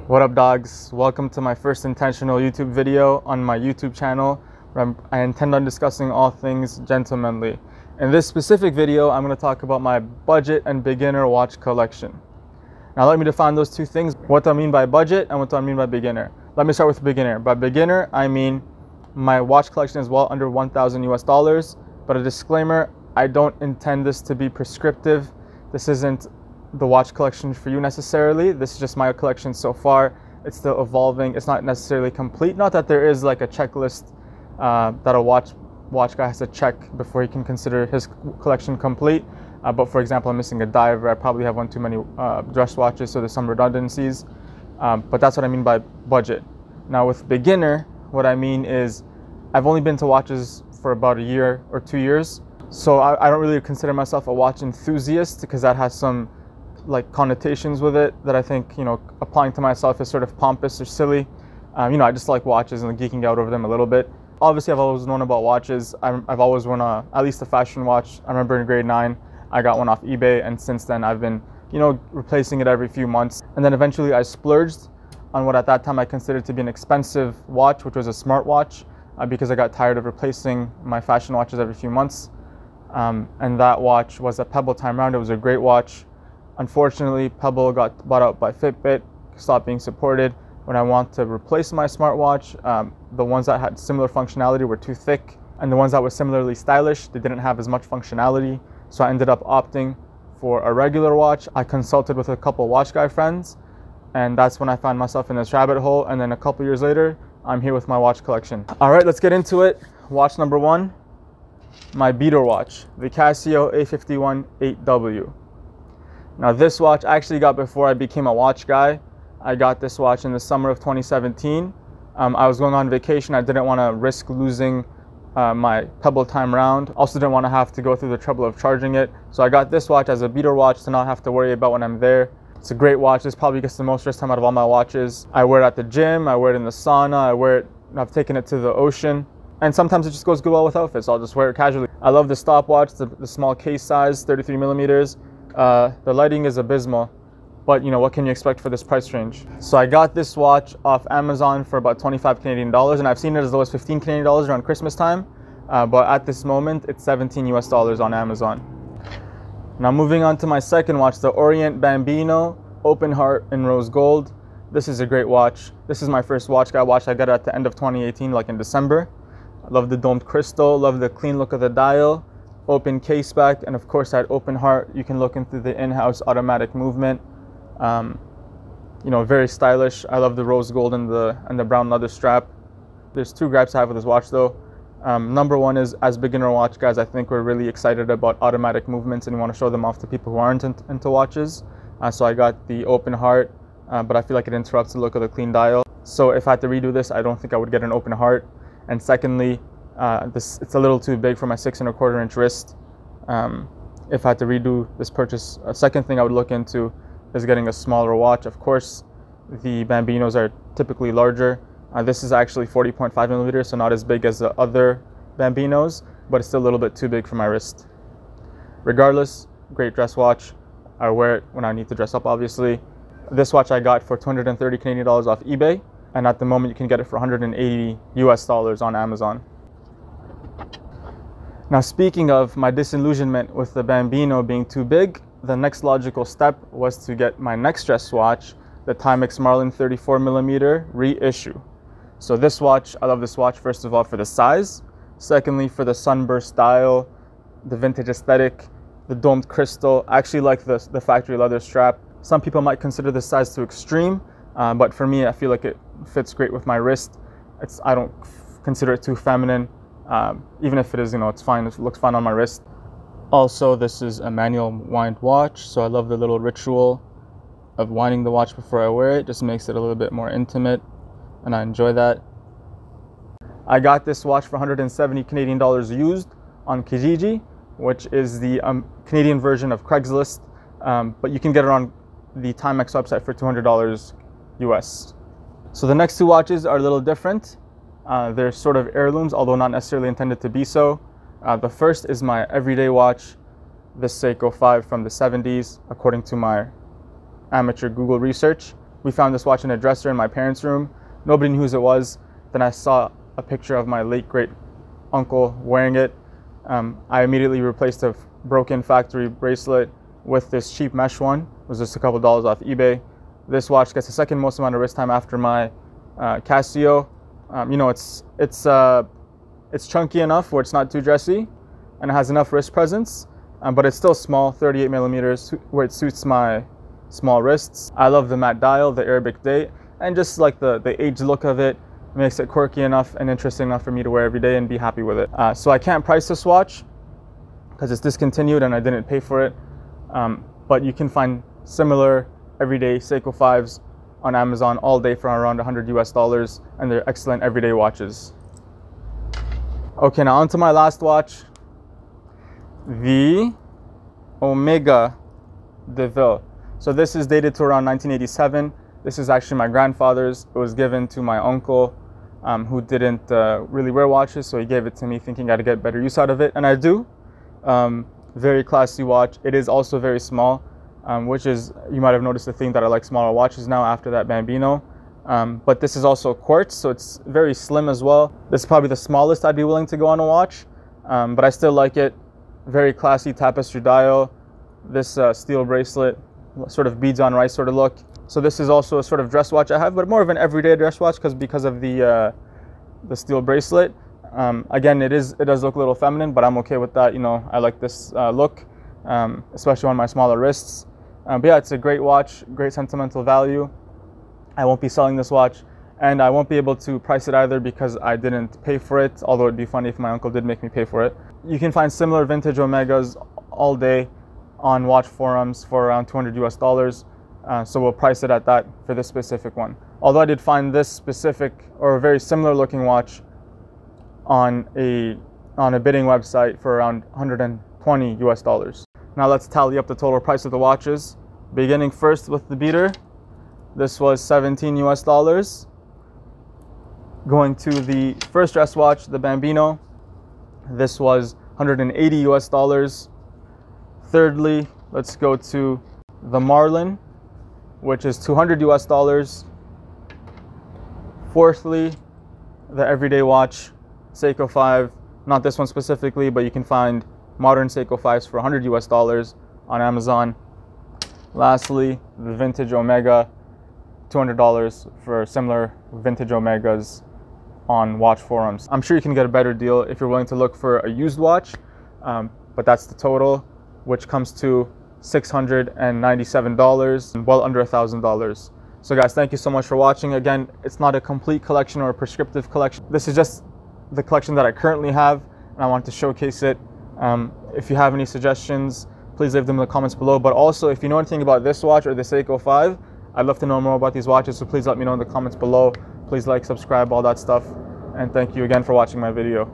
What up, dogs? Welcome to my first intentional YouTube video on my YouTube channel, where I intend on discussing all things gentlemanly. In this specific video, I'm going to talk about my budget and beginner watch collection. Now let me define those two things, what do I mean by budget and what do I mean by beginner. Let me start with beginner. By beginner, I mean my watch collection is well under 1,000 US dollars, but a disclaimer, I don't intend this to be prescriptive. This isn't the watch collection for you necessarily. This is just my collection so far. It's still evolving. It's not necessarily complete. Not that there is like a checklist that a watch guy has to check before he can consider his collection complete. But for example, I'm missing a diver. I probably have one too many dress watches, so there's some redundancies. But that's what I mean by budget. Now with beginner, what I mean is I've only been to watches for about a year or 2 years. So I don't really consider myself a watch enthusiast because that has some like connotations with it that I think, you know, applying to myself is sort of pompous or silly. You know, I just like watches and geeking out over them a little bit. Obviously, I've always known about watches. I've always worn at least a fashion watch. I remember in grade 9, I got one off eBay, and since then I've been, you know, replacing it every few months. And then eventually I splurged on what at that time I considered to be an expensive watch, which was a smartwatch, because I got tired of replacing my fashion watches every few months. And that watch was a Pebble Time Round. It was a great watch. Unfortunately, Pebble got bought out by Fitbit, stopped being supported. When I want to replace my smartwatch, the ones that had similar functionality were too thick, and the ones that were similarly stylish, they didn't have as much functionality. So I ended up opting for a regular watch. I consulted with a couple watch guy friends, and that's when I found myself in this rabbit hole. And then a couple years later, I'm here with my watch collection. All right, let's get into it. Watch number one, my beater watch, the Casio A51 8W. Now this watch I actually got before I became a watch guy. I got this watch in the summer of 2017. I was going on vacation. I didn't want to risk losing my Pebble Time Round. Also didn't want to have to go through the trouble of charging it. So I got this watch as a beater watch to not have to worry about when I'm there. It's a great watch. This probably gets the most wrist time out of all my watches. I wear it at the gym. I wear it in the sauna. I've taken it to the ocean. And sometimes it just goes good well with outfits. I'll just wear it casually. I love the stopwatch, the small case size, 33 millimeters. The lighting is abysmal, but you know, what can you expect for this price range? So I got this watch off Amazon for about 25 Canadian dollars, and I've seen it as low as 15 Canadian dollars around Christmas time. But at this moment, it's 17 US dollars on Amazon. Now moving on to my second watch, the Orient Bambino Open Heart in Rose Gold. This is a great watch. This is my first watch guy watch. I got it at the end of 2018, like in December. I love the domed crystal, love the clean look of the dial. Open case back, and of course that open heart, you can look into the in-house automatic movement. You know, very stylish. I love the rose gold and the brown leather strap. There's two gripes I have with this watch though. Number one is, as beginner watch guys, I think we're really excited about automatic movements and we want to show them off to people who aren't into watches. So I got the open heart, but I feel like it interrupts the look of the clean dial. So if I had to redo this, I don't think I would get an open heart. And secondly, it's a little too big for my 6 1/4 inch wrist. If I had to redo this purchase, a second thing I would look into is getting a smaller watch. Of course, the Bambinos are typically larger. This is actually 40.5 millimeters, so not as big as the other Bambinos, but it's still a little bit too big for my wrist. Regardless, great dress watch. I wear it when I need to dress up, obviously. This watch I got for 230 Canadian dollars off eBay, and at the moment you can get it for 180 US dollars on Amazon. Now speaking of my disillusionment with the Bambino being too big, the next logical step was to get my next dress watch, the Timex Marlin 34 millimeter reissue. So this watch, I love this watch first of all for the size, secondly for the sunburst dial, the vintage aesthetic, the domed crystal. I actually like the factory leather strap. Some people might consider this size too extreme, but for me I feel like it fits great with my wrist. I don't consider it too feminine. Even if it is, you know, it's fine. It looks fine on my wrist. Also, this is a manual wind watch, so I love the little ritual of winding the watch before I wear it. Just makes it a little bit more intimate, and I enjoy that. I got this watch for 170 Canadian dollars used on Kijiji, which is the Canadian version of Craigslist, but you can get it on the Timex website for $200 US. So the next two watches are a little different. They're sort of heirlooms, although not necessarily intended to be so. The first is my everyday watch, the Seiko 5 from the 70s, according to my amateur Google research. We found this watch in a dresser in my parents' room. Nobody knew whose it was. Then I saw a picture of my late great uncle wearing it. I immediately replaced a broken factory bracelet with this cheap mesh one. It was just a couple dollars off eBay. This watch gets the second most amount of wrist time after my Casio. You know, it's chunky enough where it's not too dressy, and it has enough wrist presence, but it's still small, 38 millimeters, where it suits my small wrists. I love the matte dial, the Arabic date, and just like the aged look of it makes it quirky enough and interesting enough for me to wear every day and be happy with it. So I can't price this watch because it's discontinued and I didn't pay for it, but you can find similar everyday Seiko 5s on Amazon all day for around $100 US, and they're excellent everyday watches. Okay, now onto my last watch, the Omega Deville. So this is dated to around 1987. This is actually my grandfather's. It was given to my uncle who didn't really wear watches, so he gave it to me thinking I'd get better use out of it, and I do. Very classy watch. It is also very small, which is, you might have noticed the thing that I like smaller watches now after that Bambino. But this is also quartz, so it's very slim as well. This is probably the smallest I'd be willing to go on a watch, but I still like it. Very classy tapestry dial. This steel bracelet, sort of beads on rice sort of look. So this is also a sort of dress watch I have, but more of an everyday dress watch because of the steel bracelet. Again, it does look a little feminine, but I'm okay with that. You know, I like this look, especially on my smaller wrists. But yeah, it's a great watch, great sentimental value. I won't be selling this watch, and I won't be able to price it either because I didn't pay for it, although it'd be funny if my uncle did make me pay for it. You can find similar vintage Omegas all day on watch forums for around $200 US. So we'll price it at that for this specific one. Although I did find this specific or a very similar looking watch on a bidding website for around $120 US. Now let's tally up the total price of the watches. Beginning first with the beater, this was $17 US. Going to the first dress watch, the Bambino, this was $180 US. Thirdly, let's go to the Marlin, which is $200 US. Fourthly, the everyday watch, Seiko 5, not this one specifically, but you can find modern Seiko 5s for $100 US on Amazon. Lastly, the vintage Omega, $200 for similar vintage Omegas on watch forums. I'm sure you can get a better deal if you're willing to look for a used watch, but that's the total, which comes to $697, well under $1,000. So guys, thank you so much for watching. Again, it's not a complete collection or a prescriptive collection. This is just the collection that I currently have, and I want to showcase it. If you have any suggestions, please leave them in the comments below. But also, if you know anything about this watch or the Seiko 5, I'd love to know more about these watches, so please let me know in the comments below. Please like, subscribe, all that stuff. And thank you again for watching my video.